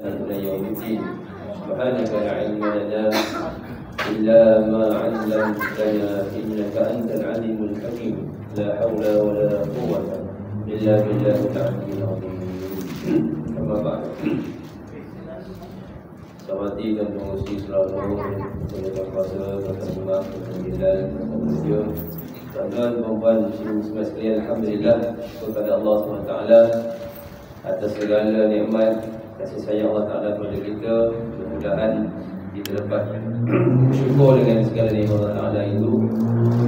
إلى يوم الدين. سبحانك لا علم لنا إلا ما علمتنا إنك أنت العليم الحكيم. لا حول ولا قوة إلا بالله العلي العظيم. أما بعد. Sawati dan mengusi selalu kepada kuasa, kepada Alhamdulillah, tuan-tuan, perempuan, muslim sekalian, Alhamdulillah kepada Allah SWT atas segala nikmat, kasih sayang Allah Ta'ala kepada kita. Mudah-mudahan kita dapat bersyukur dengan segala nikmat Allah Ta'ala itu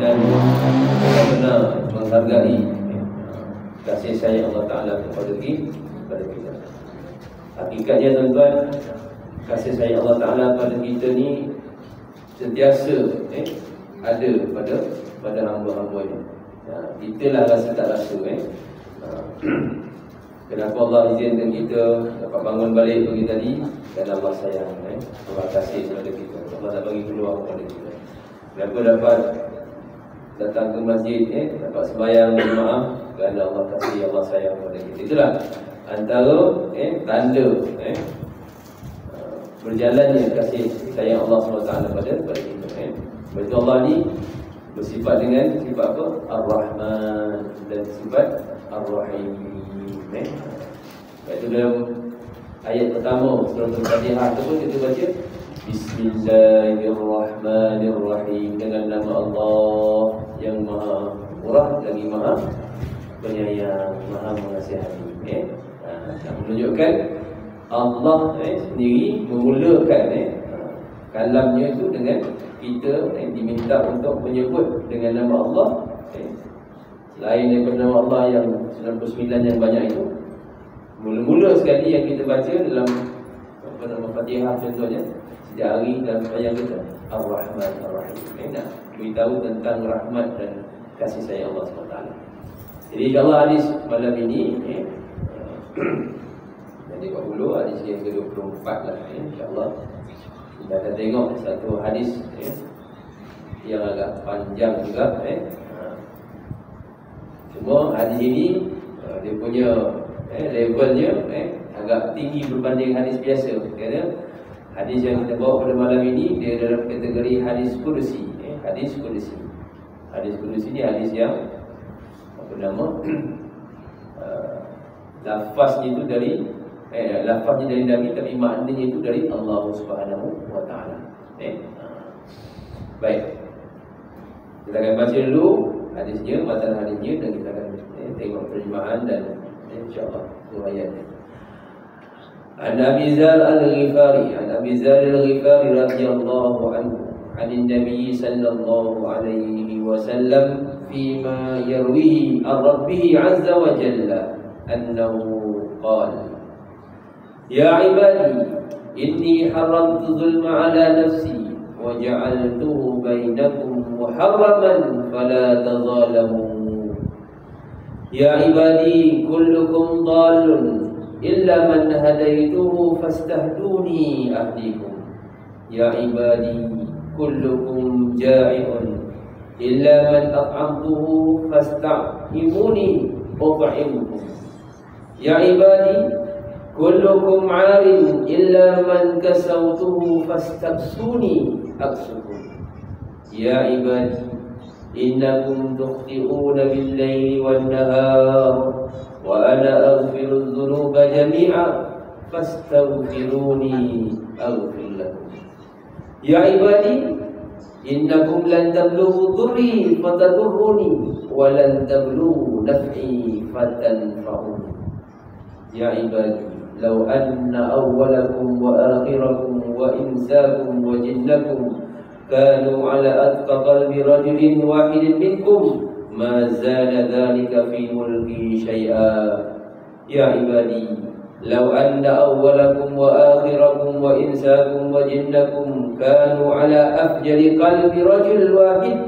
dan benar-benar menghargai kasih sayang Allah Ta'ala kepada kita. Hakikatnya tuan-tuan, kasih sayang Allah Ta'ala pada kita ni sentiasa ada pada hamba-hambanya. Itulah rasa tak rasa. Kenapa Allah izinkan kita dapat bangun balik pagi tadi? Kerana Allah sayang. Allah kasih kepada kita. Allah tak bagi peluang kepada kita. Kenapa dapat datang ke masjid, dapat sembahyang berjemaah? Kerana Allah kasih, Allah sayang kepada kita. Itulah antara tanda berjalannya kasih sayang Allah SWT pada kita. Betul Allah ni bersifat dengan sifat apa? Ar-Rahman dan sifat Ar-Rahim. Itu dalam ayat pertama surah Al-Fatihah tu pun kita baca Bismillahirrahmanirrahim, dengan nama Allah yang Maha Murah lagi Maha Penyayang, Maha Mengasihani. Menunjukkan Allah sendiri memulakan kalamnya itu dengan kita diminta untuk menyebut dengan nama Allah. Selain daripada nama Allah yang 99 yang banyak itu, mula-mula sekali yang kita baca dalam nama Fatihah contohnya, setiap hari dalam sembahyang kita Ar-Rahman Ar-Rahim. Nak beritahu tentang rahmat dan kasih sayang Allah SWT. Jadi insyaAllah hadis malam ini jadi kat hulu hadis yang ke-24 lah, insyaAllah kita akan tengok satu hadis yang agak panjang juga. Cuma hadis ini dia punya levelnya agak tinggi berbanding hadis biasa. Kerana hadis yang kita bawa pada malam ini dia dalam kategori hadis Qudsi. Hadis Qudsi. Hadis Qudsi ni hadis yang apa nama lafaznya itu dari lafaznya dari Nabi, tapi maknanya itu dari Allah Subhanahu wa Ta'ala. Baik, kita akan baca dulu hadisnya, matan hadisnya, dan kita akan tengok terjemahan dan insyaAllah riwayatnya. An Abi Dzar Al-Ghifari, radhiyallahu anhu, an Nabi sallallahu alaihi wasallam fima yarwihi an Rabbih azza wa jalla annahu qala: Ya ibadi, inni haramtu zulma ala nafsi wa ja'altuhu bainakum muharraman fala tazalamu. Ya ibadi, kullukum dhalun illa man hadaituhu fastahduni ahdikum. Ya ibadi, kullukum ja'i'un illa man at'amtuhu fasta'imuni ut'imkum. Ya ibadi, kullukum 'arin illa man kasawtuhu fastaksuni aksukum. Ya ibadi, innakum tukhti'una bil-laili wan-nahar wa ana aghfiru adh-dhunuba jami'a fastaghfiruni aghfir lakum. Ya ibadi, innakum lan tablughu dhurri fatadurruni wa lan tablughu naf'i fatanfa'uni. Ya ibadi, law anna awwalakum wa akhirakum wa insakum wa jinnakum kanu ala atqa qalbi rajulin wahidin minkum ma zala dhalika fi mulki syai'a. Ya ibadi, law anna awwalakum wa akhirakum wa insakum wa jinnakum kanu ala afjari qalbi rajul wahid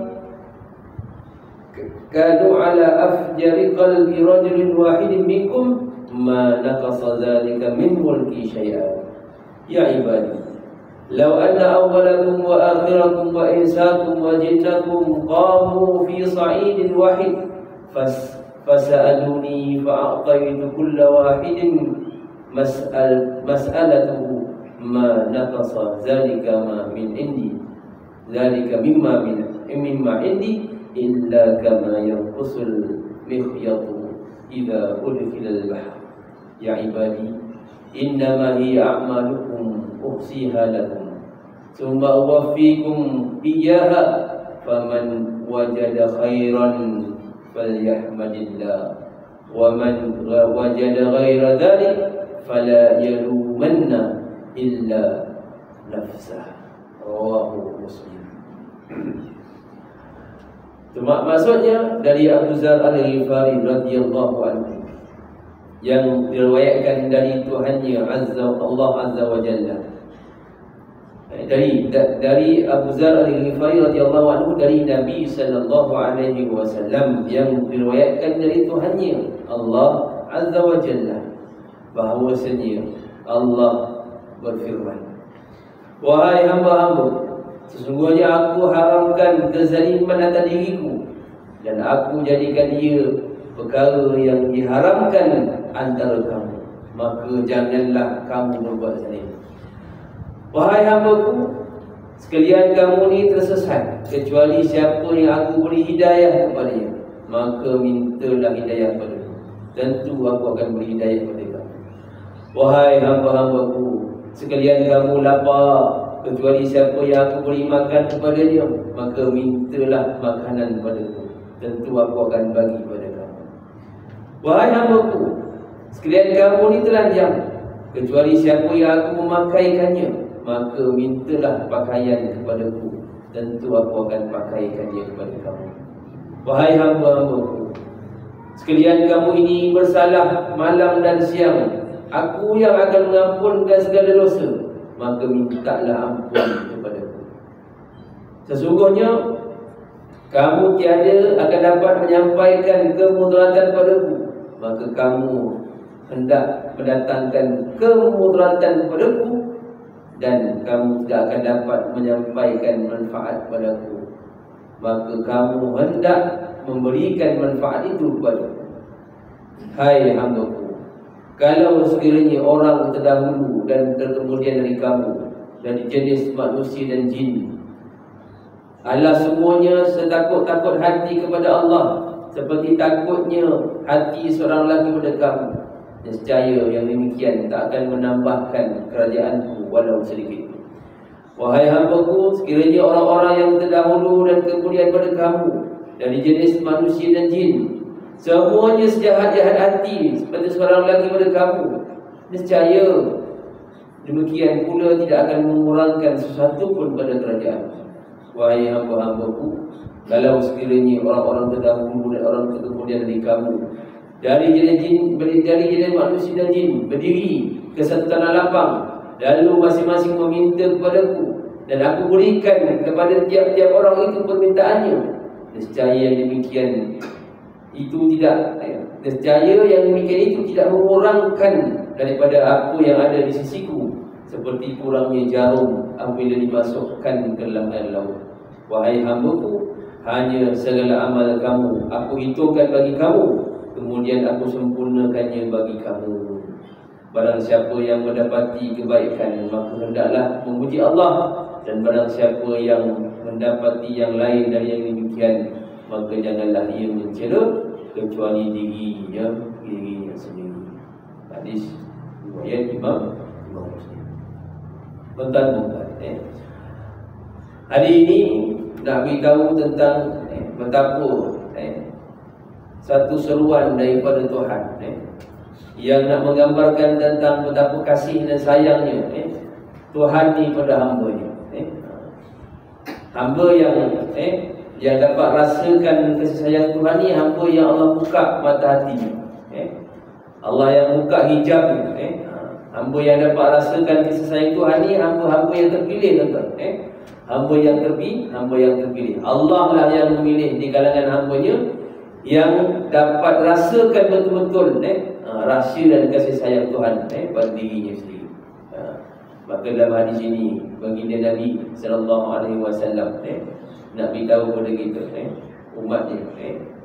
wahidin minkum ma naqasa dhalika min mulki syai'a. Ya ibadi, law anna awwalakum wa akhirakum wa insakum wa jinnakum qamu fi sa'idin wahid fasa'aluni fa'ataitu kulla wahidin mas'alatuhu ma naqasa zalika ma min indi zalika mimma indi illa kama yanqusul mikhyatu idza udkhila al-bahr ya ibadi innama hiya a'malukum uhsiha lakum thumma uwaffikum iyyaha faman wajada khairan falyahmadillah wa man wajada ghaira dhalik fala yalumanna illa nafsah. Rawahu Muslim. Maksudnya dari Abu Dzar Al-Ghifari radhiyallahu anhu yang diriwayatkan dari Tuhannya Allah Azza wa Jalla. Dari Abu Dzar Al-Ghifari radhiyallahu anhu dari Nabi sallallahu alaihi wasallam yang diriwayatkan dari Tuhannya Allah Azza wa Jalla bahwasanya Allah berfirman, wahai hamba-hamba, sesungguhnya aku haramkan kezaliman atas diriku dan aku jadikan ia perkara yang diharamkan antara kamu, maka janganlah kamu berbuat zalim. Wahai hambaku sekalian, kamu ni tersesat kecuali siapa yang aku beri hidayah kepadanya, maka mintalah hidayah padaku, tentu aku akan beri hidayah kepada kamu. Wahai hamba-hambaku sekalian, kamu lapar kecuali siapa yang aku beri makan kepadanya, maka mintalah makanan padaku, tentu aku akan bagi pada kamu. Wahai hambaku sekalian, kamu ni telanjang kecuali siapa yang aku memakaikannya, maka mintalah pakaian kepadaku, tentu aku akan pakaikannya kepada kamu. Wahai hamba-hambaku sekalian, kamu ini bersalah malam dan siang, aku yang akan mengampunkan segala dosa, maka mintalah ampun kepadaku. Sesungguhnya kamu tiada akan dapat menyampaikan kemudaratan padaku, maka kamu hendak mendatangkan kemudaratan padaku, dan kamu tidak akan dapat menyampaikan manfaat padaku, maka kamu hendak memberikan manfaat itu kepadaku. Hai hambaku, kalau sekiranya orang terdahulu dan terkemudian dari kamu, dari jenis manusia dan jin, Allah semuanya setakut-takut hati kepada Allah seperti takutnya hati seorang lelaki kepada kamu, nescaya yang demikian tak akan menambahkan kerajaanku walau sedikit. Wahai hambaku sekiranya orang-orang yang terdahulu dan kemudian pada kamu, dari jenis manusia dan jin, semuanya sejahat-jahat hati seperti seorang lelaki pada kamu, nescaya demikian pula tidak akan mengurangkan sesuatu pun pada kerajaan. Wahai hamba-hambaku, kalau sekiranya orang-orang terdahulu dan orang kemudian dari kamu, dari jenis manusia dan jin, berdiri ke satu tanah lapang, lalu masing-masing meminta kepadaku, dan aku berikan kepada tiap-tiap orang itu permintaannya, nescaya yang demikian itu tidak mengurangkan daripada apa yang ada di sisiku, seperti kurangnya jarum apabila dimasukkan ke dalam air laut. Wahai hambaku, hanya segala amal kamu aku hitungkan bagi kamu, kemudian aku sempurnakannya bagi kamu. Barang siapa yang mendapati kebaikan, maka hendaklah memuji Allah, dan barang siapa yang mendapati yang lain dari yang demikian, maka janganlah ia mencela kecuali dirinya sendiri. Hadis riwayat Imam Muslim. Bentar-bentar. Hari ini nak beritahu tentang betapa satu seruan daripada Tuhan yang nak menggambarkan tentang betapa kasih dan sayangnya Tuhan ni pada hamba-Nya. Hamba yang dapat rasakan kasih sayang Tuhan ni, hamba yang Allah buka mata hatinya. Allah yang buka hijabnya. Hamba yang dapat rasakan kasih sayang Tuhan ni, hamba-hamba yang terpilih, tuan-tuan. Hamba yang terpilih. Allah lah yang memilih di kalangan hamba-Nya yang dapat rasakan betul-betul rahsia dan kasih sayang Tuhan pada dirinya sendiri. Maka dalam hadis ini baginda Nabi sallallahu alaihi wasallam nak beritahu kepada kita umatnya,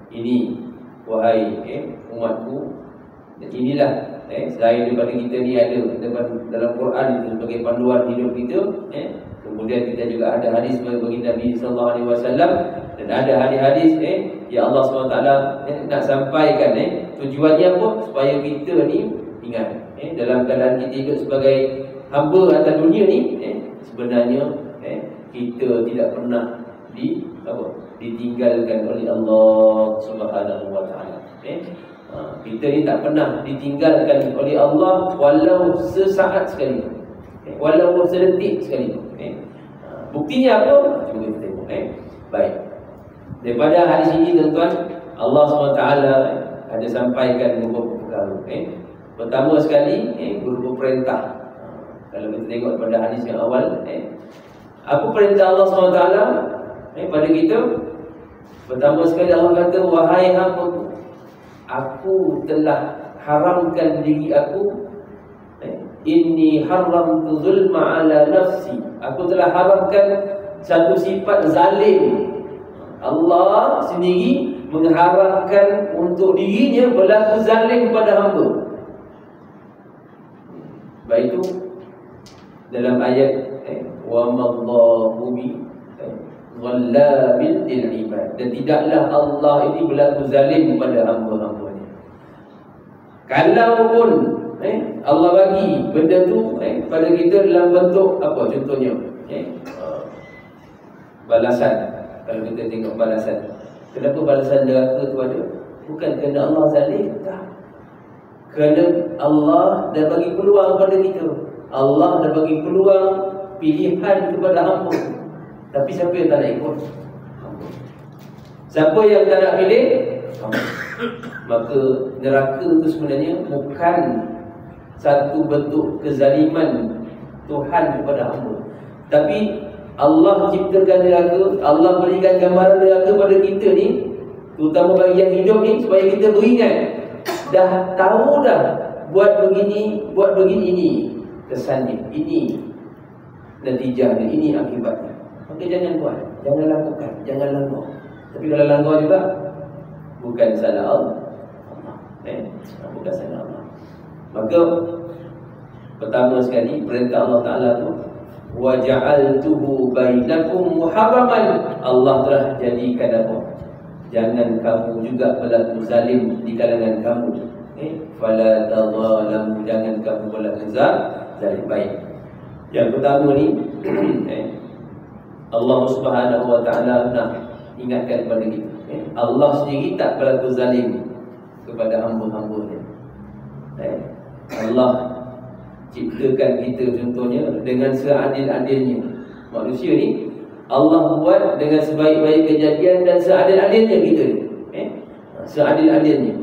ini wahai umatku, inilah selain daripada kita ni ada dalam Quran itu sebagai panduan hidup kita, kemudian kita juga ada hadis bagi Nabi sallallahu alaihi wasallam, dan ada hadis-hadis yang Allah SWT nak sampaikan. Tujuannya apa? Supaya kita ni ingat, dalam keadaan kita hidup sebagai hamba atas dunia ni, sebenarnya kita tidak pernah ditinggalkan oleh Allah Subhanahu wa taala. Kita ni tak pernah ditinggalkan oleh Allah walau sesaat sekali, walau sedetik sekali. Buktinya apa? Cuba kita tengok. Baik. Daripada hadis ini tuan-tuan, Allah SWT ada sampaikan beberapa perkara. Pertama sekali, berupa perintah. Kalau kita tengok pada hadis yang awal, apa perintah Allah SWT pada kita? Pertama sekali Allah kata, wahai hamba, aku telah haramkan diri aku, inni haramtu zulma ala nafsi, aku telah haramkan satu sifat zalim. Allah sendiri mengharamkan untuk dirinya berlaku zalim kepada hamba. Baik itu dalam ayat wa mallahu bi dhallamin lil ibad, dan tidaklah Allah ini berlaku zalim kepada hamba-hambanya. Kalaupun Allah bagi benda tu pada kita dalam bentuk apa, contohnya balasan. Kalau kita tengok balasan, kenapa balasan neraka tu ada? Bukan kerana Allah zalim, tak. Kerana Allah dah bagi peluang pada kita. Allah dah bagi peluang pilihan kepada hamba. Tapi siapa yang tak nak ikut? Hamba. Siapa yang tak nak pilih? Hamba. Maka neraka itu sebenarnya bukan satu bentuk kezaliman Tuhan kepada hamba, tapi Allah ciptakan neraka, Allah berikan gambaran neraka pada kita ni, terutama bagi yang hidup ni, supaya kita beringat. Dah tahu dah buat begini ini kesannya, ini natijahnya, ini akibatnya. Maka jangan buat, jangan lakukan, jangan langgar. Tapi kalau langgar juga bukan salah Allah, bukan salah Allah. Maka pertama sekali perintah Allah Ta'ala tu, wa ja'altuhu bainakum muharraman, Allah telah jadikan apa? Jangan kamu juga berlaku zalim di kalangan kamu. Fala tadhalamu, jangan kamu berlaku zalim. Baik. Yang pertama ni Allah Subhanahu wa taala nak ingatkan kepada kita, Allah sendiri tak berlaku zalim kepada hamba-hambanya. Allah ciptakan kita contohnya dengan seadil-adilnya. Manusia ni Allah buat dengan sebaik-baik kejadian dan seadil-adilnya kita ni. Seadil-adilnya.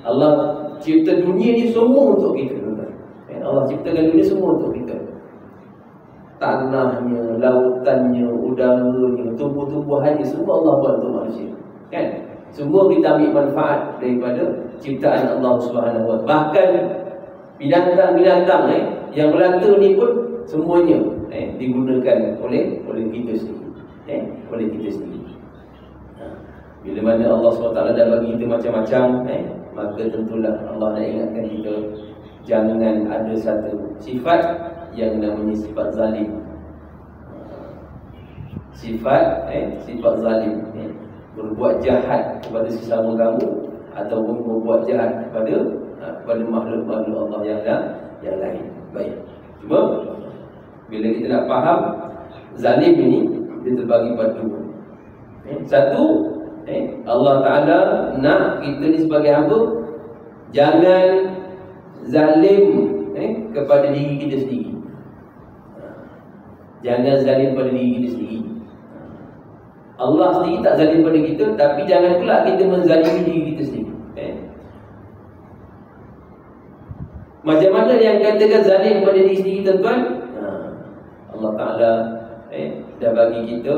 Allah cipta dunia ni semua untuk kita. Allah ciptakan dunia semua untuk kita. Tanahnya, lautannya, udaranya, tumbuh-tumbuhannya, semua Allah buat untuk manusia. Kan? Semua kita ambil manfaat daripada ciptaan Allah Subhanahu wa taala. Bahkan binatang-binatang yang melata ni pun semuanya digunakan oleh kita sendiri. Oleh kita sendiri. Bila mana Allah SWT dah bagi kita macam-macam, maka tentulah Allah nak ingatkan kita, jangan ada satu sifat yang namanya sifat zalim. Sifat zalim, berbuat jahat kepada sesama kamu, ataupun berbuat jahat kepada makhluk-makhluk Allah yang lain. Baik. Cuma bila kita nak faham zalim ini, dia terbagi pada dua. Satu, Allah Ta'ala nak kita ni sebagai hamba jangan zalim kepada diri kita sendiri. Jangan zalim pada diri kita sendiri. Allah sendiri tak zalim pada kita, tapi jangan pula kita menzalimi diri kita sendiri. Macam mana yang katakan zalim pada diri sendiri, tuan-tuan? Allah Ta'ala dah bagi kita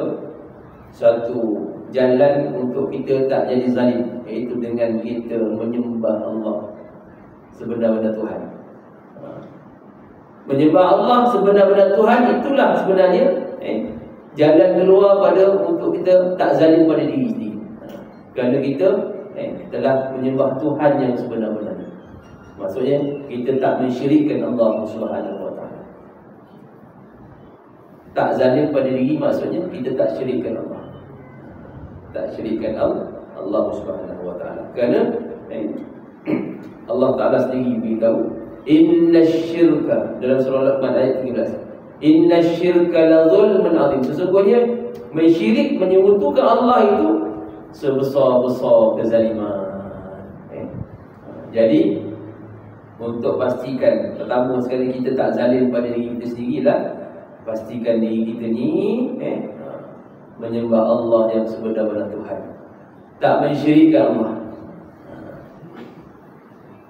satu jalan untuk kita tak jadi zalim, iaitu dengan kita menyembah Allah sebenar-benar Tuhan. Menyembah Allah sebenar-benar Tuhan, itulah sebenarnya jalan keluar pada untuk kita tak zalim pada diri sendiri. Kerana kita telah menyembah Tuhan yang sebenar-benarnya. Maksudnya kita tak mensyirikkan Allah Subhanahu wa taala. Tak zalim pada diri maksudnya kita tak syirikkan Allah. Tak syirikkan Allah Subhanahu wa taala. Kerana Allah Taala sendiri beritahu, innasyirka, dalam surah Luqman ayat 13. Innasyirka la zulmun azim. Sesungguhnya mensyirik, menyekutukan Allah itu sebesar-besar kezaliman. Jadi untuk pastikan, pertama sekali kita tak zalim pada diri kita sendirilah. Pastikan diri kita ni menyembah Allah yang sebenar-benar Tuhan, tak mensyirikkan Allah.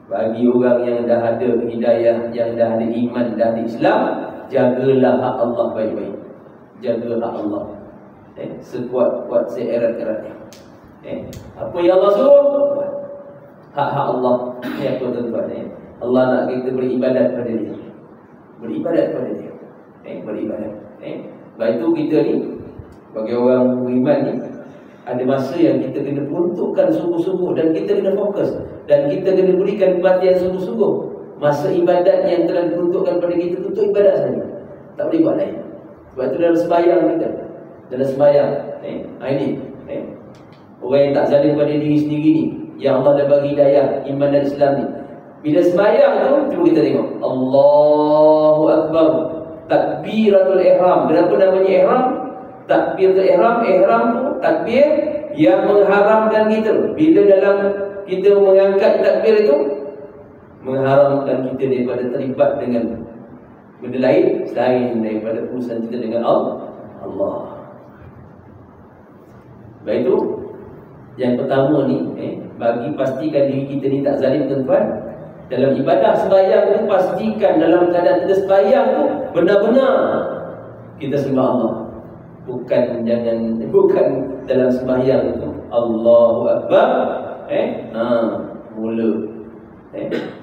Bagi orang yang dah ada hidayah, yang dah ada iman, dah ada Islam, jagalah hak Allah baik-baik. Jaga hak Allah sekuat-kuat seerat-eratnya. Apa yang Allah suruh, hak-hak Allah. Ini apa tuan-tuan? Allah nak kita beribadat pada Dia. Beribadat pada Dia. Beribadat. Sebab itu kita ni, bagi orang beriman ni, ada masa yang kita kena peruntukkan sungguh-sungguh, dan kita kena fokus, dan kita kena berikan perhatian sungguh-sungguh. Masa ibadat yang telah diperuntukkan pada kita untuk ibadat saja, tak boleh buat lain. Sebab itu dalam sembahyang kita, dalam sembahyang ini orang yang tak zalim pada diri sendiri ni, yang Allah dah bagi hidayah iman dan Islam ni, bila sembahyang tu, cuba kita tengok Allahu Akbar, takbiratul ihram. Kenapa namanya ihram? Takbiratul ihram, ihram tu takbir yang mengharamkan kita. Bila dalam kita mengangkat takbir itu, mengharamkan kita daripada terlibat dengan benda lain selain daripada urusan kita dengan Allah. Baik itu, yang pertama ni, bagi pastikan diri kita ni tak zalim tuan-tuan. Dalam ibadah sembahyang tu, pastikan dalam keadaan kita sembahyang tu benar-benar kita sembah Allah. Bukan dalam sembahyang itu Allahu Akbar, mula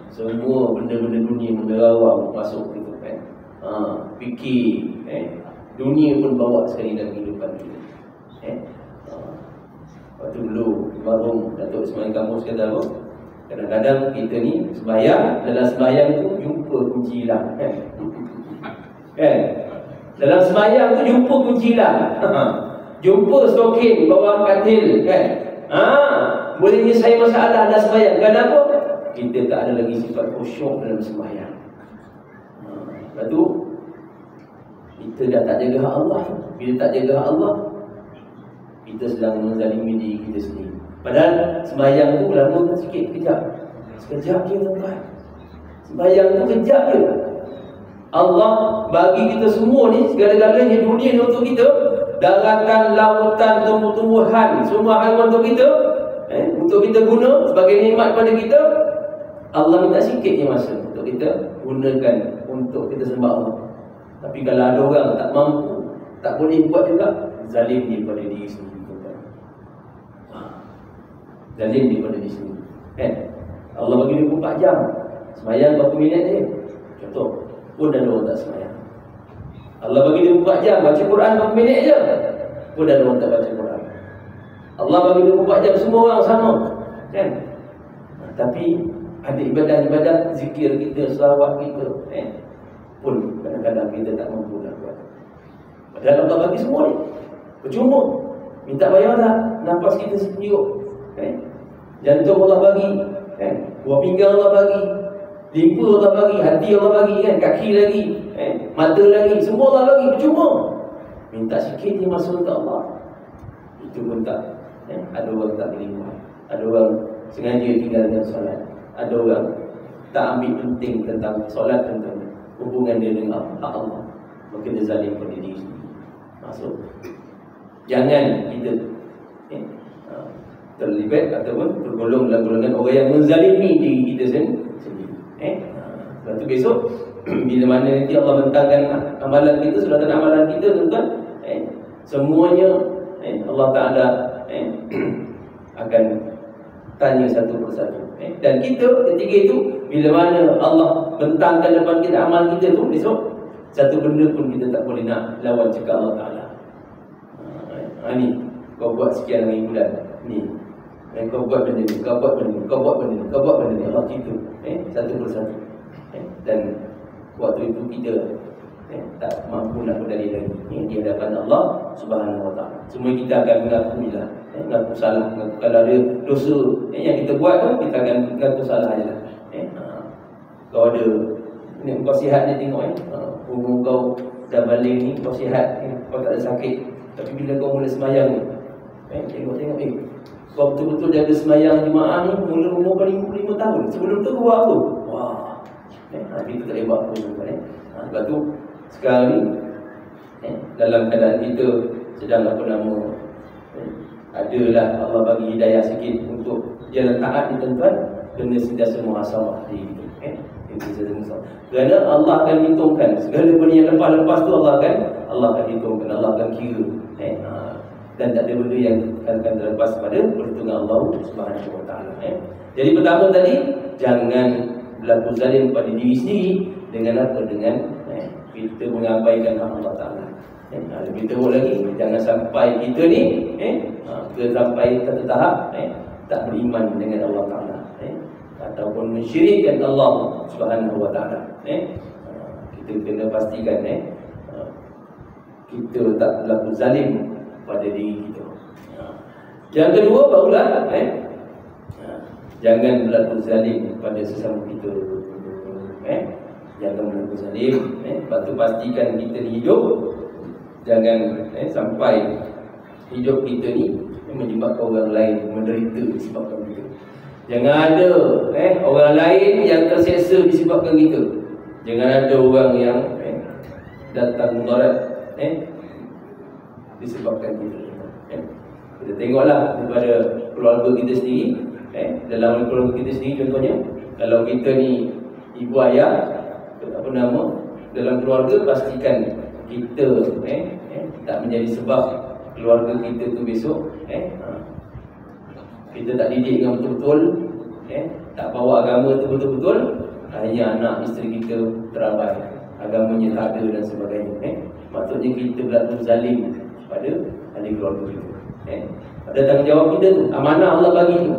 semua benda-benda dunia menerawang masuk gitu kan. Fikir, dunia pun bawa sekali dalam kehidupan kita. Waktu dulu warung Datuk Ismail Kamus kata apa? Kadang-kadang kita ni sembahyang, dalam sembahyang tu jumpa kunci hilang dalam sembahyang tu jumpa kunci hilang jumpa stokin bawah katil boleh menyelesaikan masalah dalam sembahyang. Kenapa? Kita tak ada lagi sifat khusyuk dalam sembahyang. Lepas tu kita dah tak jaga hak Allah. Bila tak jaga hak Allah, kita sedang menzalimi diri kita sendiri. Padahal sembahyang tu lama tu sikit, sekejap je tuan-tuan. Sembahyang tu kejap je. Allah bagi kita semua ni, segala-galanya dunia ni untuk kita. Daratan, lautan, tumbuh-tumbuhan, semua haiwan untuk kita, untuk kita guna sebagai nikmat pada kita. Allah minta sikit je masa untuk kita gunakan untuk kita sembah Allah. Tapi kalau ada orang tak mampu, tak boleh buat juga, zalim dia pada diri sendiri. Zalim dia pada diri sendiri. Allah bagi 24 jam, sembahyang berapa minit je? Contoh, pun ada orang tak sembahyang. Allah bagi 24 jam, baca Quran berapa minit je? Pun ada orang tak baca Quran. Allah bagi 24 jam, semua orang sama, kan? Tapi ada ibadah-ibadah, zikir kita, selawat kita, pun kadang-kadang kita tak mampu nak buat. Padahal Allah bagi semua ni, percuma. Minta bayar tak? Nafas kita sejuk, jantung Allah bagi, buah pinggang Allah bagi, limpa Allah bagi, hati Allah bagi, kaki lagi, mata lagi, semua Allah bagi, percuma. Minta sikit ni masa untuk Allah, itu pun tak. Ada orang tak boleh buat. Ada orang sengaja tinggal dengan solat. Ada orang tak ambil penting tentang solat, tentang hubungan dia dengan Allah. Maka dia zalim pada diri sendiri. Maksud, jangan kita terlibat ataupun tergolong dalam golongan orang yang menzalimi diri kita sendiri. Lepas tu besok bila mana nanti Allah bentangkan amalan kita, suratan amalan kita, tuan-tuan, semuanya Allah Ta'ala akan tanya satu persatu. Dan kita ketika itu, bila mana Allah bentangkan depan kita amal kita tu, besok satu benda pun kita tak boleh nak lawan cakap Allah Ta'ala. Ni kau buat sekian hari bulan ni, Kau buat benda ni, kau buat benda ni, kau buat benda ni, kau buat benda ni. Allah cerita satu persatu. Dan waktu itu kita tak mampu nak berdalil lagi di hadapan Allah Subhanahu Wa Taala. Semua kita akan mengaku lah, mengaku salah, mengaku kalau ada dosa yang kita buat tu, kita akan mengaku salah je lah. Kau ada ni, kau sihat ni tengok punggung kau dah balik ni, kau sihat, kau tak ada sakit. Tapi bila kau mula semayang ni, tengok kau betul-betul jaga semayang jemaah ni mula umur kau 55 tahun. Sebelum tu kau buat apa? Wah, kita tak boleh buat apa tuan-tuan. Sebab tu sekarang ni dalam keadaan kita sedang adalah Allah bagi hidayah sikit untuk jalan taat ni tuan-tuan, kena sentiasa muhasabah diri kita. Kerana Allah akan hitungkan segala benda yang lepas-lepas tu, Allah akan hitungkan, Allah akan kira. Dan tak ada benda yang akan terlepas pada perhitungan Allah Subhanahu Wa Taala. Jadi pertama tadi, jangan berlaku zalim pada diri sendiri dengan apa? Dengan kita mengabaikan Allah Taala. Lebih teruk lagi, jangan sampai kita ni sampai ke tahap tak beriman dengan Allah Taala, ataupun mensyirikkan Allah Subhanahu Wa Taala. Kita kena pastikan kita tak berlaku zalim pada diri kita. Yang kedua barulah jangan berlaku zalim pada sesama kita. Jangan berlaku zalim. Lepas tu pastikan kita ni hidup, jangan sampai hidup kita ni menyebabkan orang lain menderita disebabkan kita. Jangan ada orang lain yang terseksa disebabkan kita. Jangan ada orang yang datang mudarat disebabkan kita. Kita tengoklah daripada keluarga kita sendiri. Dalam keluarga kita sendiri contohnya, kalau kita ni ibu ayah, dalam keluarga, pastikan kita tak menjadi sebab keluarga kita tu besok kita tak didik dengan betul-betul, tak bawa agama tu betul-betul, hanya anak isteri kita terabai, agamanya tak ada dan sebagainya. Maksudnya kita berlaku zalim pada ahli keluarga kita. Ada tanggungjawab kita tu, amanah Allah bagi tu,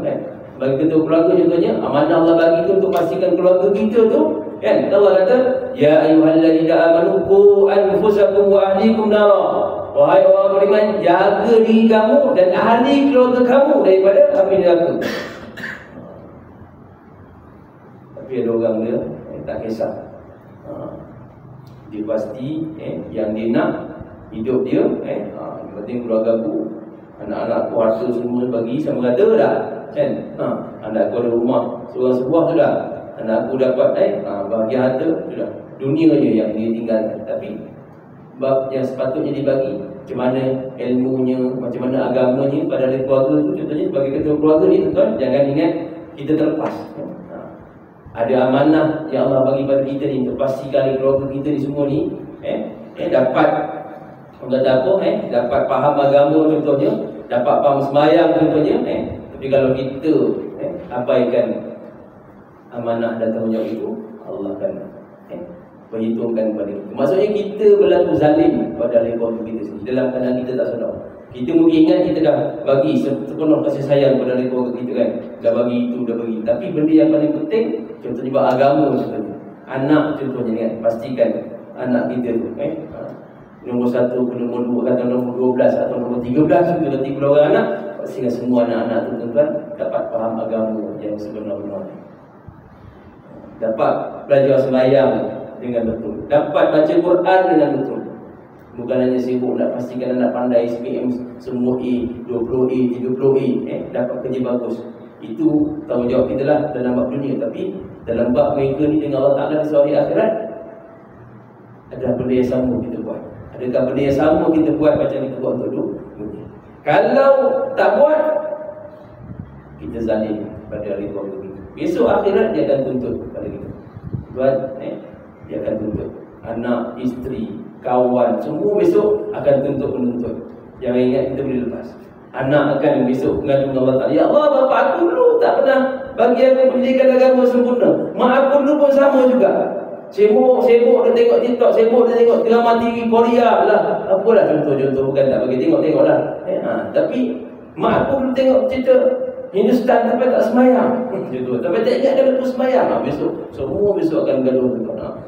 bagi ketua keluarga contohnya, amanah Allah bagi tu untuk pastikan keluarga kita tu, Allah kata, ya ayyuhallazina amanu qu anfusakum wa ahlikum nara. Wahai orang beriman, jaga diri kamu dan ahli keluarga kamu daripada api neraka. Tapi ada orang dia tak kisah. Dia pasti yang dia nak hidup dia, penting keluarga aku, anak-anak aku harta semua bagi sama rata dah, kan? Anak aku ada rumah seorang sebuah tu dah, anak aku dapat bahagian harta sudah, dunia je yang dia tinggalkan. Tapi bab yang sepatutnya dibagi, macam mana ilmunya, macam mana agamanya pada ahli keluarga tu, contohnya sebagai ketua keluarga ni tuan, jangan ingat kita terlepas. Ada amanah yang Allah bagi pada kita ni untuk pastikan ahli keluarga kita ni semua ni dapat dapat faham agama contohnya, dapat faham sembahyang contohnya. Tapi kalau kita abaikan amanah dan tanggungjawab itu, Allah akan perhitungkan kepada kita. Maksudnya kita berlaku zalim pada ahli keluarga kita sendiri dalam keadaan kita tak sedar. Kita mungkin ingat kita dah bagi sepenuh kasih sayang pada ahli keluarga kita, kan? Dah bagi itu, dah bagi. Tapi benda yang paling penting, contohnya buat agama contohnya. Anak contohnya, kan? Pastikan anak kita tu nombor 1 ke nombor 2 atau nombor 12 atau nombor 13 itu nanti keluarga anak, pastikan semua anak-anak tu tuan-tuan dapat faham agama yang sebenar-benarnya. Dapat belajar sembahyang dengan betul, dapat baca Quran dengan betul. Bukan hanya sibuk nak pastikan anak pandai SPM semua A, 20A, 30A, dapat kerja bagus. Itu tanggungjawab kita lah dalam bab dunia. Tapi dalam bab mereka ni dengan Allah Ta'ala di hari akhirat, ada benda yang sama kita buat. Adakah benda yang sama kita buat macam kita buat untuk dunia? Kalau tak buat, kita zalim pada hari keluarga kita. Besok akhirat dia akan tuntut pada kita. Tuan, dia akan tuntut. Anak, isteri, kawan, semua besok akan tuntut menuntut. Jangan ingat kita boleh lepas. Anak akan besok mengadu dengan Allah Ta'ala, ya Allah, bapa aku dulu tak pernah bagi aku pendidikan agama sempurna. Mak aku dulu pun sama juga. Sibuk dia tengok TikTok, sibuk dia tengok drama TV Korea lah. Apalah contoh-contoh, bukan tak bagi tengok lah. Tapi mak aku dulu tengok cerita Hindustan sampai tak semayang. Sampai tak ingat dia betul semayang. Besok akan gaduh.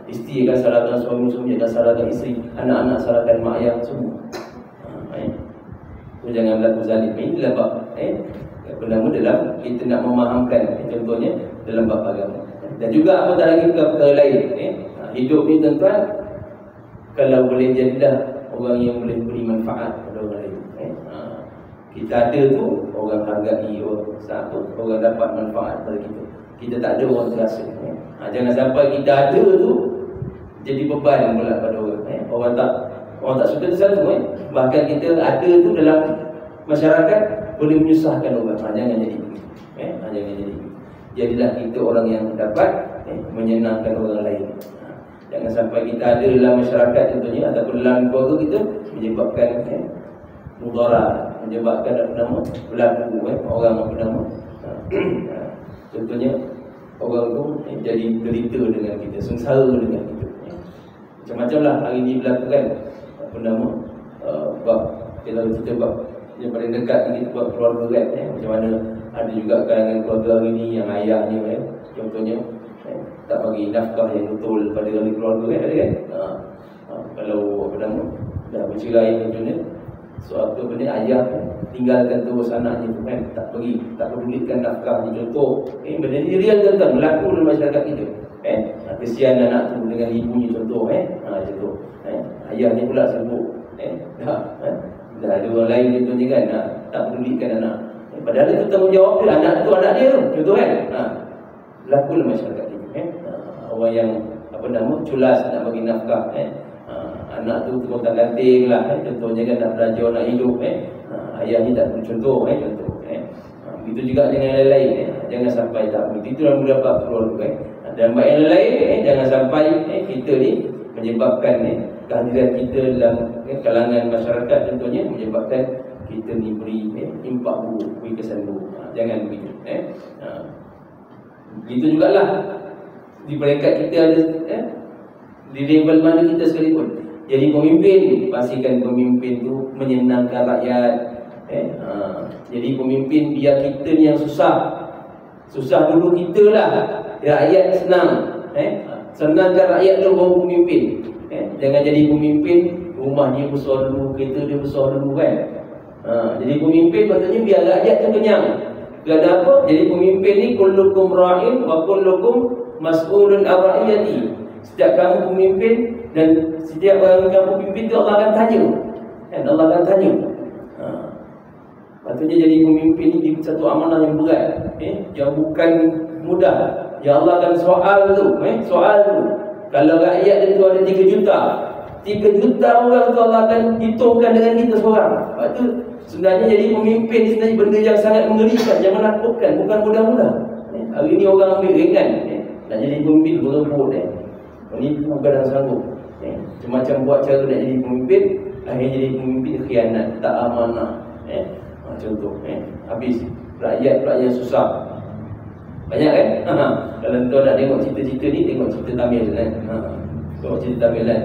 Isteri akan salahkan suami akan salahkan isteri, anak-anak salahkan mak ayah semua. Jangan berlaku zalim. Inilah bab bernama dalam kita nak memahamkan, contohnya dalam bab agama. Dan juga apatah lagi perkara lain. Hidup ni tuan-tuan, kalau boleh jadilah orang yang boleh beri manfaat pada orang lain. Kita ada tu, orang hargai, orang dapat manfaat pada kita. Kita tak ada, orang terasa. Jangan sampai kita ada tu jadi beban pula pada orang. Orang tak suka tu satu. Bahkan kita ada tu dalam masyarakat boleh menyusahkan orang. Jangan jadi begitu. Jangan jadi begitu. Jadilah kita orang yang dapat menyenangkan orang lain. Jangan sampai kita ada dalam masyarakat contohnya ataupun dalam keluarga kita menyebabkan mudarat, menyebabkan berlaku orang contohnya orang tu jadi derita dengan kita, sengsara dengan kita. Macam-macam lah hari ni berlaku kan. Bab kita cerita bab yang paling dekat ni kita buat keluarga kan. Macam mana ada juga kalangan keluarga hari ni yang ayahnya contohnya tak bagi nafkah yang betul pada ahli keluarga kan, ada kan. Kalau dah bercerai contohnya, suatu benda ayah tinggalkan terus anaknya tu kan, tak pedulikan nafkah ni contoh. Benda ni real kan berlaku dalam masyarakat kita. Kesian anak tu dengan ibunya contoh. Contoh. Ayah ni pula sibuk. Dah ada orang lain contohnya kan, tak pedulikan anak. Padahal itu tanggungjawab dia, anak tu anak dia contoh kan. Berlaku dalam masyarakat kita. Orang yang culas nak bagi nafkah. Anak tu tukang ganting lah, contohnya kan nak belajar, nak hidup. Ayah ni tak perlu contoh. Begitu juga dengan yang lain. Jangan sampai tak begitu. Itu dalam beberapa keluarga. Dan bab yang lain, jangan sampai kita ni menyebabkan kehadiran kita dalam kalangan masyarakat contohnya menyebabkan kita ni beri impak buruk, beri kesan buruk. Jangan begitu. Begitu jugalah di peringkat kita ada di level mana kita sekalipun. Jadi pemimpin, pastikan pemimpin tu menyenangkan rakyat. Jadi pemimpin biar kita ni yang susah dulu kita lah, rakyat senang. Senangkan rakyat dulu baru pemimpin. Jangan jadi pemimpin rumah dia besar dulu, kereta dia besar dulu kan. Jadi pemimpin patutnya biar rakyat tu kenyang. Gak ada apa? Jadi pemimpin ni kullukum ra'in wa kullukum mas'ulun an ra'iyati. Setiap kamu pemimpin dan setiap orang kamu pimpin tu Allah akan tanya. Allah akan tanya. Patutnya jadi pemimpin ni satu amanah yang berat, yang bukan mudah. Ya Allah akan soal tu. Kalau rakyat dia tu ada 3 juta, 3 juta orang tu Allah akan hitungkan dengan kita seorang. Sebab tu sebenarnya jadi pemimpin ni sebenarnya benda yang sangat mengerikan, yang menakutkan, bukan mudah-mudah. Hari ni orang ambil ringan. Nak jadi pemimpin berebut. Ini bukan dah sanggup. Macam-macam buat cara nak jadi pemimpin, akhirnya jadi pemimpin khianat, tak amanah. Contoh, habis rakyat pula yang susah. Banyak kan? Kalau tuan nak tengok cerita-cerita ni, tengok cerita Tamil kan. Tengok cerita Tamil kan.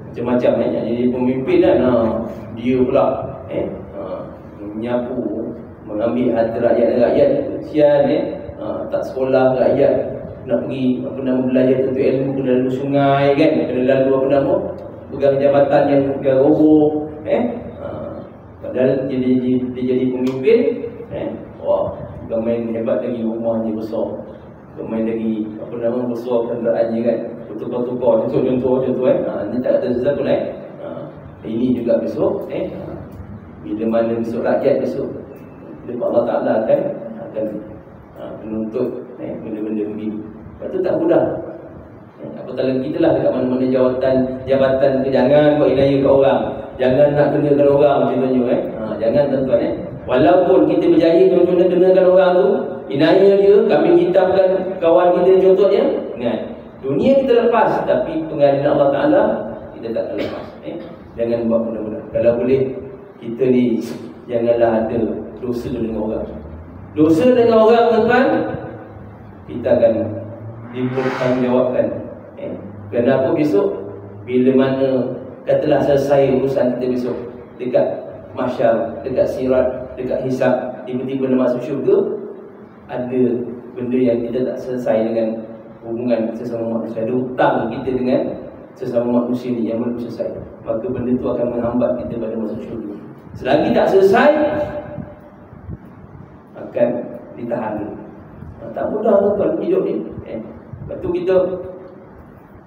Macam-macam jadi pemimpin kan. Dia pula menyapu, mengambil hati rakyat kesian tak sekolah rakyat nak pergi belajar tentu ilmu, kena lalu sungai kan, kena lalu pegang jabatan yang roboh. Padahal dia jadi pemimpin. Wah, bukan main hebat lagi, rumahnya besar, bukan main lagi besar kenderaannya kan, bertukar-tukar contoh ini tak kata sesuatu ini juga besok bila mana besok rakyat besok Allah Ta'ala akan menuntut benda-benda begini. Lepas tu tak mudah. Apatah lagi kita lah dekat mana-mana jabatan ke, jangan buat inaya ke orang, jangan nak kenakan orang contohnya. Jangan tuan-tuan walaupun kita berjaya contohnya kenakan orang tu, inaya dia, kami hitamkan kawan kita contohnya, ingat dunia kita lepas, tapi pengadilan Allah Ta'ala kita tak lepas. Jangan buat benda-benda. Kalau boleh kita ni janganlah ada dosa dengan orang. Dosa dengan orang tuan-tuan, kita akan dipertanggungjawabkan. Kenapa besok bila mana katalah selesai urusan kita besok dekat mahsyar, dekat sirat, dekat hisab, tiba-tiba nak masuk syurga, ada benda yang kita tak selesai dengan hubungan sesama manusia, ada hutang kita dengan sesama manusia ni yang belum selesai, maka benda tu akan menghambat kita pada masuk syurga. Selagi tak selesai, akan ditahan dulu. Tak mudah tuan hidup ni. Lepas tu kita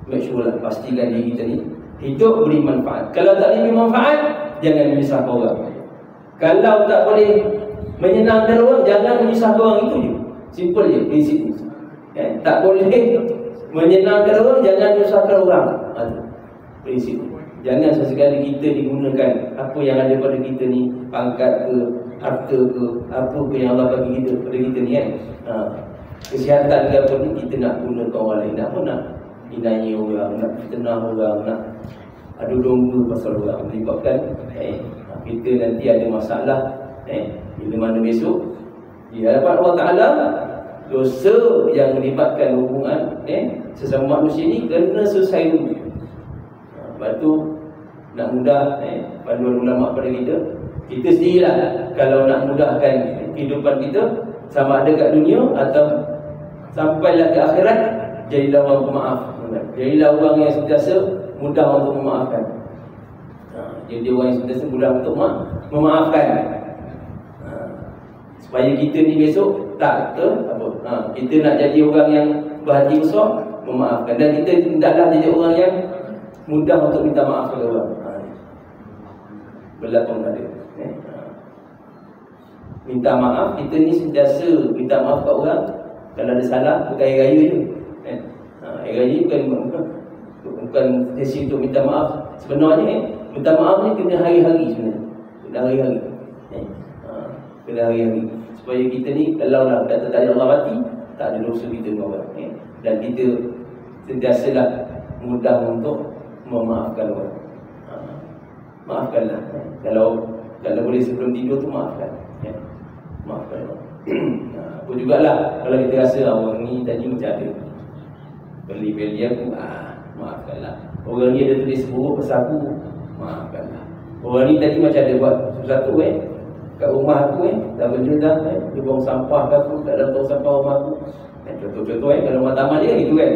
make sure lah, pastikan diri kita ni hidup beri manfaat. Kalau tak beri manfaat, jangan menyusahkan orang. Kalau tak boleh menyenangkan orang, jangan menyusahkan orang. Itu je, simple je prinsip ni. Tak boleh menyenangkan orang, jangan menyusahkan orang. Prinsip ni. Jangan sesekali kita digunakan apa yang ada pada kita ni, pangkat ke, harta ke, apa ke yang Allah bagi kita pada kita ni kan. Kesihatan ke apa ni kita nak gunakan orang lain, nak pun nak inai orang, nak fitnah orang, nak adu domba pasal orang, menyebabkan kita nanti ada masalah bila mana besok di hadapan Allah Ta'ala. Dosa yang melibatkan hubungan sesama manusia ni kena selesai dulu. Lepas tu nak mudah panduan ulama pada kita, kita sendirilah kalau nak mudahkan kehidupan kita, sama ada kat dunia atau sampailah ke akhirat, jadilah orang pemaaf. Jadilah orang yang sentiasa mudah untuk memaafkan. Jadi orang yang sentiasa mudah untuk memaafkan. Supaya kita ni besok tak ke apa? Kita nak jadi orang yang berhati besar, memaafkan. Dan kita hendaklah jadi orang yang mudah untuk minta maaf kepada orang. Berlapang tadi. Minta maaf, kita ni sentiasa minta maaf kat orang. Kalau ada salah, bukan raya je. Raya bukan sesi untuk minta maaf. Sebenarnya minta maaf ni kena hari-hari sebenarnya. Kena hari-hari. Kena hari-hari. Supaya kita ni, kalau lah kata tak ada Allah mati, tak ada dosa kita dengan orang. Dan kita sentiasalah mudah untuk memaafkan orang. Maafkanlah. Kalau boleh sebelum tidur tu maafkan. Maafkan orang. Apa jugalah kalau kita rasa orang ni tadi macam ada beli-beli aku, maafkanlah. Orang ni ada tulis buruk pasal aku, maafkanlah. Orang ni tadi macam ada buat sesuatu kat rumah aku dah benda dah dia buang sampah kat aku, tak dalam tong sampah rumah aku. Contoh-contoh kalau rumah taman dia gitu kan,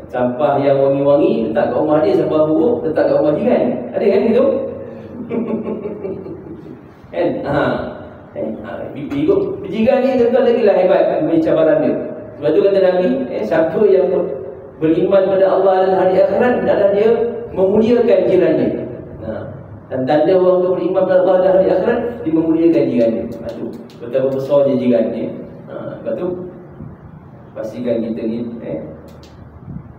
sampah yang wangi-wangi letak kat rumah dia, sampah buruk letak kat rumah jiran. Ada kan gitu? Kan? Jiran ni tuan-tuan lagi lah hebat punya cabaran dia. Sebab tu kata Nabi, siapa yang beriman pada Allah dan hari akhirat, hendaklah dia memuliakan jiran dia. Dan tanda orang tu beriman pada Allah dan hari akhirat, dia memuliakan jiran dia. Itu betapa besarnya jiran dia. Lepas tu pastikan kita ni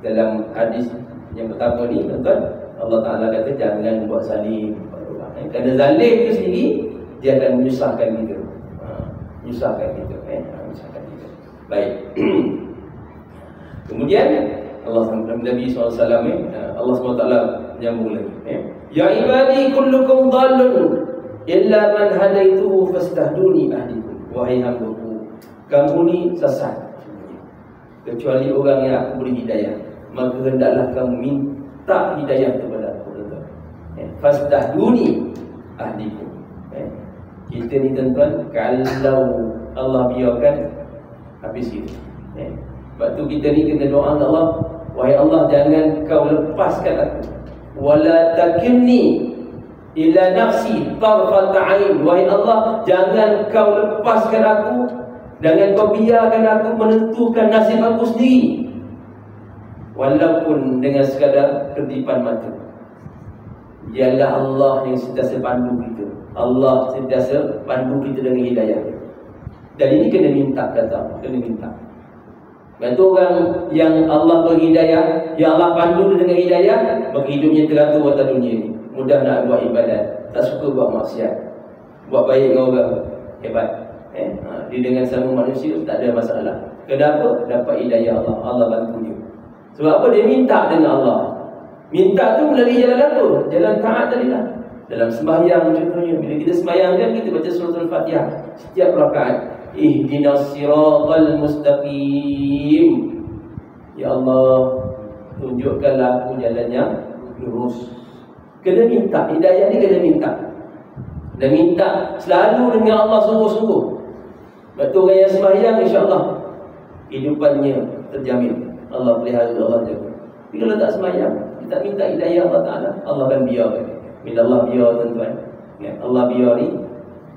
dalam hadis yang pertama ni tuan-tuan, Allah Ta'ala kata jangan buat zalim pada orang. Kerana zalim tu sendiri dia akan menyusahkan kita. Menyusahkan kita. Menyusahkan kita. Baik. Kemudian Allah Nabi SAW Allah SWT menyambung lagi. Ya ibadi kullukum dhalun illa man hadaituhu fastahduni ahdikum. Wahai hambaku, kamu ni sesat kecuali orang yang aku beri hidayah, maka hendaklah kamu minta hidayah kepada aku. Fastahduni ahdikum. Kita ni tuan-tuan, kalau Allah biarkan habis kita. Sebab tu kita ni kena doa kepada Allah, wahai Allah, jangan kau lepaskan aku. Wala takilni ila nafsi tarfat ain. Wahai Allah, jangan kau lepaskan aku, jangan kau biarkan aku menentukan nasib aku sendiri, walaupun dengan sekadar kedipan mata. Biarlah Allah yang sentiasa pandu kita. Allah sentiasa pandu kita dengan hidayah. Dan ini kena minta, kata, kena minta. Bantu orang yang Allah beri hidayah, yang Allah pandu dengan hidayah, maka hidupnya teratur atas dunia ni. Mudah nak buat ibadat, tak suka buat maksiat, buat baik dengan orang, hebat. Dia dengan sama manusia tak ada masalah. Kenapa? Dapat hidayah Allah, Allah bantu dia. Sebab apa? Dia minta dengan Allah. Minta tu melalui jalan apa? Jalan taat tadi lah. Dalam sembahyang contohnya, bila kita sembahyang kan, kita baca surah Al-Fatihah setiap rakaat. Ihdinas siratal mustaqim. Ya Allah, tunjukkanlah aku jalan yang lurus. Kena minta, hidayah ni kena minta. Dan minta selalu dengan Allah sungguh-sungguh. Sebab tu orang yang sembahyang, insya-Allah kehidupannya terjamin. Allah pelihara, Allah jaga. Tapi kalau tak sembahyang, kita minta hidayah Allah Ta'ala, Allah akan biarkan. Bila Allah biar, tuan-tuan, ya, Allah biar ni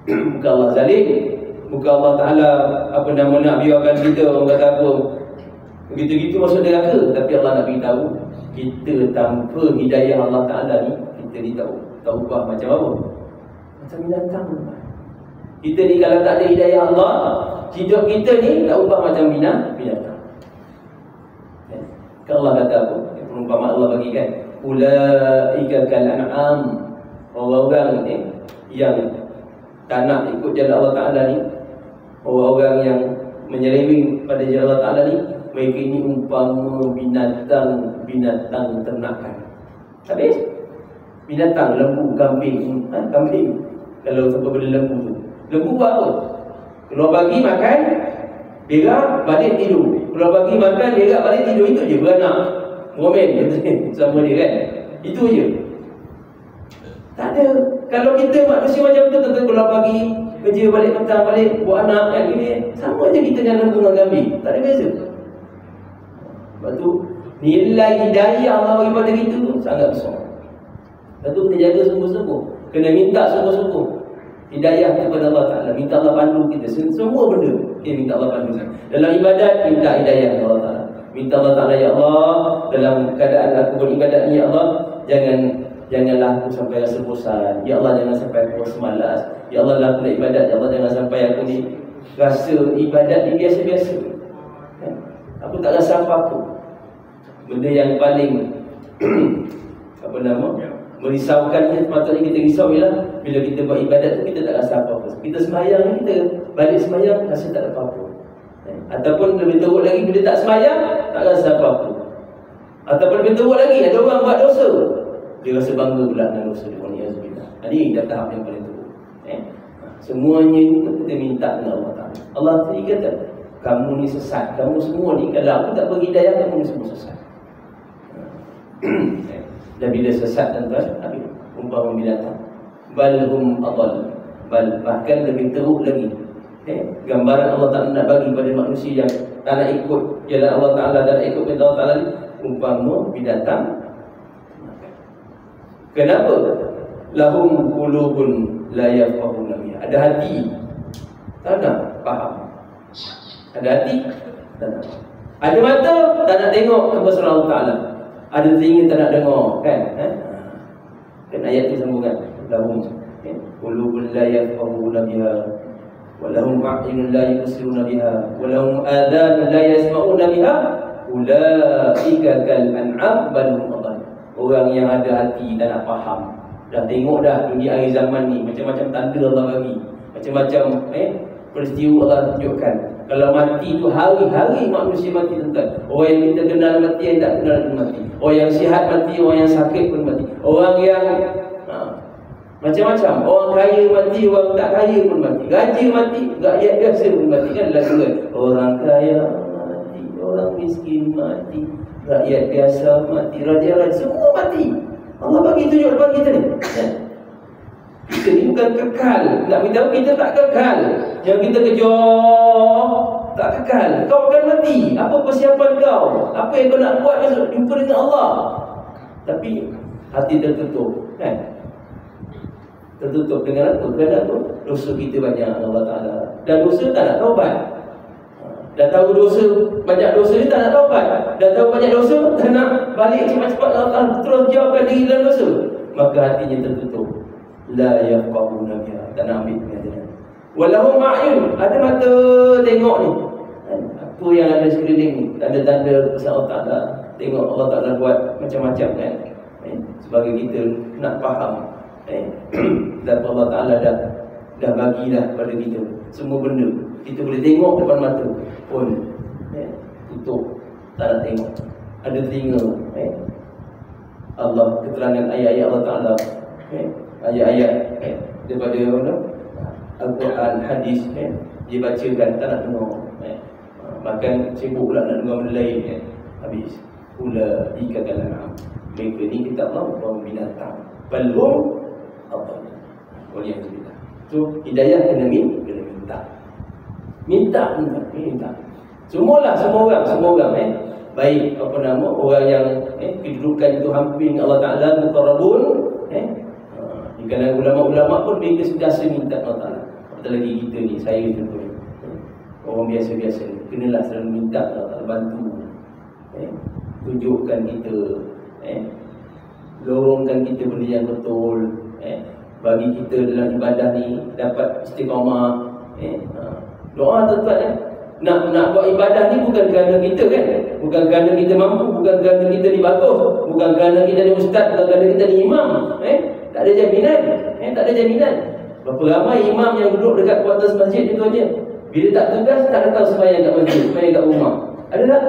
bukan Allah zalim, bukan Allah Ta'ala nak biarkan kita orang kata apa begitu-gitu masuk neraka. Tapi Allah nak beritahu kita tanpa hidayah Allah Ta'ala ni, kita ni tak ubah macam apa? Macam binatang. Kita ni kalau tak ada hidayah Allah, hidup kita ni tak ubah macam binatang. Allah kata apa? Perumpamaan Allah bagi kan, ulaika kal an'am, orang-orang ni yang tak nak ikut jalan Allah Ta'ala ni, orang-orang yang menyeleweng pada jalan Allah Ta'ala ni, mereka ini umpama binatang ternakan. Habis? Binatang, lembu, kambing. Kambing, kalau sampai benda lembu tu, lembu buat apa? Keluar pagi makan, berak, balik tidur. Keluar pagi makan, berak, balik tidur. Itu je, beranak, ngomen sama dia kan. Itu je. Tak ada. Kalau kita manusia macam tu, tentu keluar pagi, kerja, balik petang, balik buat anak kan, ini sama je kita dengan lembu dengan kambing. Tak ada beza. Sebab tu nilai hidayah Allah bagi pada kita tu sangat besar. Sebab tu kena jaga sungguh-sungguh, kena minta sungguh-sungguh hidayah kepada Allah Ta'ala. Minta Allah pandu kita. Semua benda kita minta Allah pandu. Dalam ibadat, minta hidayah kepada Allah Ta'ala. Minta Allah Ta'ala, ya Allah, dalam keadaan aku beribadat ni, ya Allah, janganlah aku sampai rasa bosan. Ya Allah, jangan sampai aku rasa malas. Ya Allah, dalam aku nak ibadat, ya Allah, jangan sampai aku ni rasa ibadat ni biasa-biasa. Aku tak rasa apa-apa. Benda yang paling merisaukannya, sepatutnya kita risau ialah bila kita buat ibadat tu kita tak rasa apa-apa. Kita sembahyang ni, kita balik sembahyang rasa tak ada apa-apa. Ataupun lebih teruk lagi, bila tak sembahyang tak rasa apa-apa. Ataupun lebih teruk lagi, ada orang buat dosa, dia rasa bangga pula dengan dosa dia. Ini dah tahap yang paling teruk. Semuanya ini kita minta dengan Allah Ta'ala. Allah Ta'ala kata, kamu ni sesat, kamu semua ni, kalau aku tak beri hidayah, kamu ni semua sesat. Dan bila sesat, tuan-tuan, umpama binatang, balhum adall, bahkan lebih teruk lagi. Gambaran Allah Ta'ala nak bagi pada manusia yang tak nak ikut jalan Allah Ta'ala, dan ikut jalan Allah Ta'ala ni, umpama binatang. Kenapa? Lahum qulubun la yafqahuna biha. Ada hati, tak nak faham. Ada hati, tak nak. Ada mata, tak nak tengok kebesaran Allah Ta'ala. Ada telinga, tak nak dengar, kan? Kan ayat tu sambungan. Lahum qulubun la yafqahuna biha, wa lahum a'yunun la yubsiruna biha, wa lahum adhanun la yasma'una biha, ulaika kal an'am bal hum adall. Orang yang ada hati dan nak faham, dah tengok dah dunia akhir zaman ni, macam-macam tanda Allah bagi, macam-macam peristiwa Allah tunjukkan. Kalau mati tu hari-hari manusia mati, tuan-tuan. Orang yang kita kenal mati, yang tak kenal pun mati. Orang yang sihat mati, orang yang sakit pun mati. Orang yang macam-macam. Orang kaya mati, orang tak kaya pun mati. Raja mati, rakyat biasa pun mati. Kan lagu kan? Orang kaya mati, orang miskin mati, rakyat biasa mati, raja-raja semua mati. Allah bagi tunjuk depan kita ni. Kita ni bukan kekal. Nak beritahu kita tak kekal. Yang kita kejar tak kekal. Kau akan mati. Apa persiapan kau? Apa yang kau nak buat besok? Jumpa dengan Allah. Tapi hati tertutup, kan? Tertutup dengan apa? Kerana apa? Dosa kita banyak, Allah Ta'ala. Dan dosa tak nak taubat. Dah tahu dosa, banyak dosa ni tak nak taubat. Dah tahu banyak dosa, tak nak balik cepat-cepat Allah Ta'ala, terus jawabkan diri dalam dosa. Maka hatinya tertutup. La yafqahuna biha, tak nak ambil pengajaran. Walahum a'yun, ada mata tengok ni, apa yang ada sekeliling ni, tanda-tanda besar Allah Ta'ala. Tengok Allah Ta'ala buat macam-macam, kan. Sebagai kita nak faham, dan Allah Ta'ala dah bagilah pada kita semua benda. Kita boleh tengok depan mata pun tutup, tak nak tengok. Ada telinga, Allah, keterangan ayat-ayat Allah Ta'ala, ayat-ayat daripada Al-Quran, hadis, dia bacakan, tak nak dengar. Bahkan sibuk pula nak dengar benda lain, habis. Ulaika kal an'am, mereka ni kita Allah bahawa binatang. Balhum adall. Waliyahzubillah. So hidayah kena minta. Minta. Semua orang baik orang yang kedudukan itu hampir Allah Ta'ala, muqarrabun, di kalangan ulama-ulama pun mereka sudah minta Allah Ta'ala. Apatah lagi kita ni, saya contohnya, orang biasa-biasa ni, kenalah selalu minta Allah Ta'ala bantu, tunjukkan kita, lorongkan kita benda yang betul, bagi kita dalam ibadah ni dapat istiqamah. Doa tuan-tuan, nak buat ibadah ni bukan kerana kita kan, bukan kerana kita mampu, bukan kerana kita ni bagus, bukan kerana kita ni ustaz, bukan kerana kita ni imam. Tak ada jaminan. Tak ada jaminan. Berapa ramai imam yang duduk dekat kuartus masjid itu aja, bila tak tugas tak datang sembahyang kat masjid, sembahyang kat rumah. Ada tak?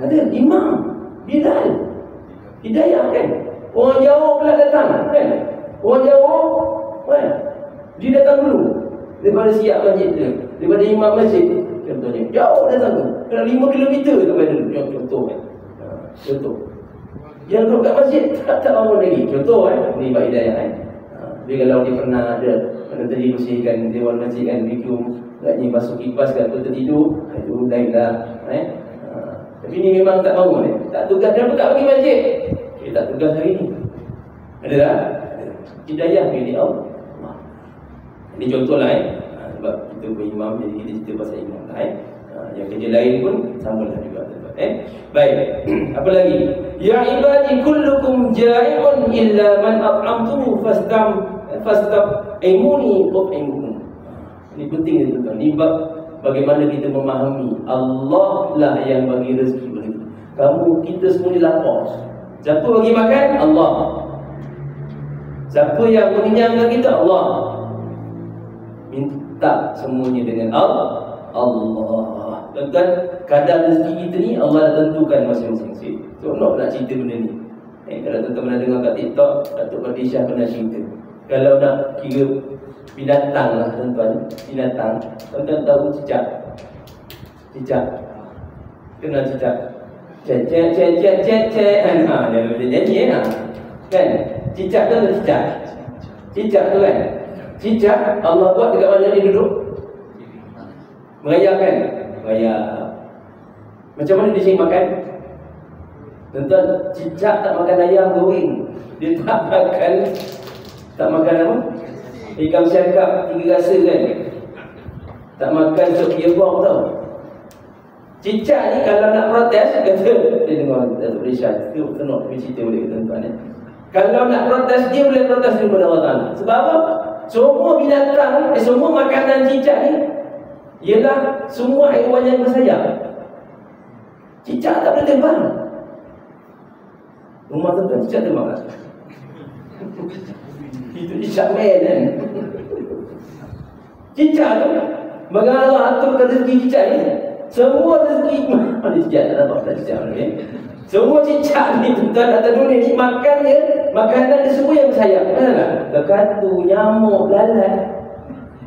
Ada. Imam Bilal Hidayah kan, orang jauh pula datang kan, orang jauh dia datang dulu daripada siap masjid tu, daripada imam masjid contohnya, jauh datang tu, kena 5 kilometer sampai dulu. Contoh kan, contoh yang duduk kat masjid tak bangun lagi, contoh ni Pak Hidayah dia kalau dia pernah ada tadi bersihkan dewan masjid kan, vacuum agaknya basuh kipas kan, tertidur itu lain lah. Tapi ni memang tak bangun, tak tugas, dia pun tak pergi masjid, dia tak tugas hari ni. Ada tak? Hidayah milik Allah. Ini contohlah sebab kita berimam, jadi kita cerita pasal imam lah. Yang kerja lain pun samalah juga. Baik. Apa lagi? Ya ibadi kullukum ja'i'un illa man at'amtuhu fastam'imuni ut'imukum. Ini penting ni tuan-tuan. Ni bagaimana kita memahami Allah lah yang bagi rezeki bagi kamu. Kita semua ni lapar. Siapa bagi makan? Allah. Siapa yang mengenyangkan kita? Allah. Minta semuanya dengan Allah. Tuan-tuan, kadar rezeki kita ni Allah dah tentukan masing-masing. So, nak cerita benda ni. Kalau tuan-tuan pernah dengar kat TikTok, Datuk Padishah pernah cerita. Kalau nak kira binatang lah tuan-tuan, binatang, tuan-tuan tahu cicak. Cicak. Kenal cicak? Cek. Dia boleh nyanyi kan? Cicak tu ada cicak. Cicak tu kan? Cicak Allah buat dekat mana dia duduk? Merayap kan? Merayap. Macam mana dia cari makan? Tuan-tuan, cicak tak makan ayam goreng. Dia tak makan apa? Ikan syakap 3 rasa kan? Tak makan sup kebab tau. Cicak ni kalau nak protes, kata dia dengar Datuk Rishan, dia kena cerita boleh tuan-tuan. Kalau nak protes, dia boleh protes daripada Allah Ta'ala. Sebab apa? Semua binatang, semua makanan cicak ni ialah semua haiwan yang bersayap. Cicak tak boleh terbang. Rumah tuan-tuan, cicak terbang tak? Itu cicak kan? Cicak tu, bagaimana Allah aturkan rezeki cicak ni? Semua rezeki mana cicak tak dapat tak cicak ni? Semua cicak ni tuan-tuan atas dunia ni makan dia, makanan dia semua yang bersayap. Benar tak? Berkatu, nyamuk, lalat.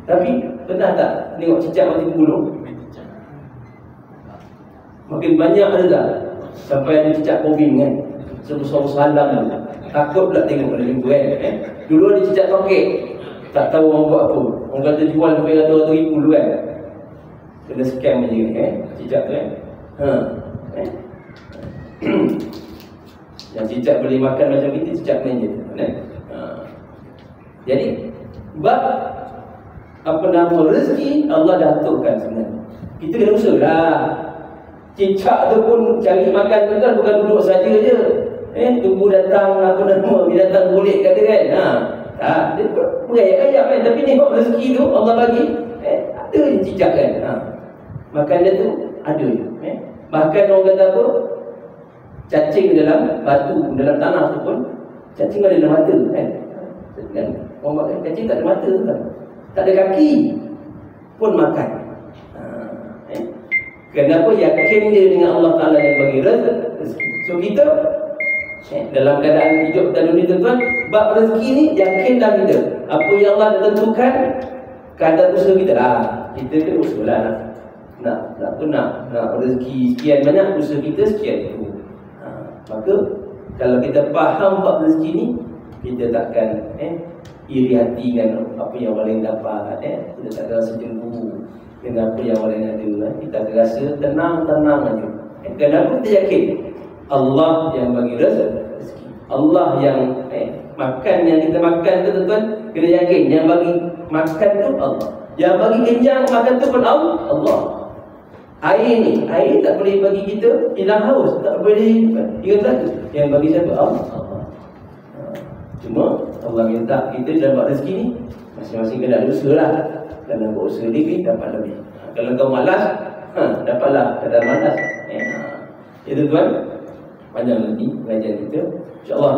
Tapi pernah tak tengok cicak mati bulu? Makin banyak ada tak? Sampai ada cicak kobing kan, sebesar-besar halam tu. Takut pula tengok pada jumpa kan. Dulu ada cicak tokek, tak tahu orang buat apa. Orang kata jual sampai ratus-ratus ribu dulu kan. Kena scam je kan, cicak tu kan. Yang cicak boleh makan macam kita, cicak main je kan? Jadi bab rezeki Allah dah aturkan sebenarnya. Kita kena usaha lah. Cicak tu pun cari makan tu kan, bukan duduk saja je. Tunggu datang binatang kulit kata kan. Tak, dia berayap-ayap kan. Tapi tengok rezeki tu Allah bagi, ada je cicak kan. Makan dia tu ada je. Bahkan orang kata apa, cacing dalam batu, dalam tanah tu pun cacing ada dalam mata kan. Orang makan cacing tak ada mata kan, tak ada kaki pun makan. Kenapa? Yakin dia dengan Allah Ta'ala yang bagi rezeki. So kita dalam keadaan hidup dan dunia tuan-tuan, bab rezeki ni yakinlah kita apa yang Allah dah tentukan, kadar usaha kita kita kena usaha lah. Nak rezeki sekian banyak, usaha kita sekian itu. Maka kalau kita faham bab rezeki ni, kita takkan iri hati dengan apa yang orang lain dapat. Kita takkan rasa cemburu. Kenapa yang orang ada kita rasa tenang-tenang aja. Kenapa kita yakin Allah yang bagi rezeki, Allah yang makan yang kita makan tu tuan-tuan, kita yakin yang bagi makan tu Allah, yang bagi kenyang makan tu pun Allah. Air tak boleh bagi kita hilang haus, tak boleh ingat satu. Yang bagi siapa? Allah. Cuma Allah minta kita dalam buat rezeki ni masing-masing kena ada usaha lah. Dalam buat usaha ni dapat lebih. Kalau kau malas, dapatlah kadar malas. Itu tuan, panjang nanti pengajian kita. InsyaAllah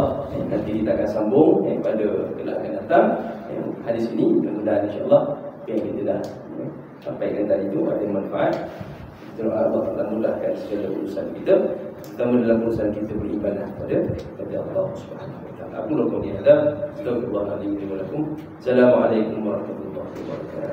nanti kita akan sambung pada kelak akan datang. Hadis ini mudah-mudahan insyaAllah yang kita dah sampaikan tadi itu ada manfaat. Doa Allah telah mudahkan segala urusan kita, terutama dalam urusan kita beribadah kepada Allah Subhanahu wa taala. Aku lakukan ini ada. Assalamualaikum warahmatullahi wabarakatuh.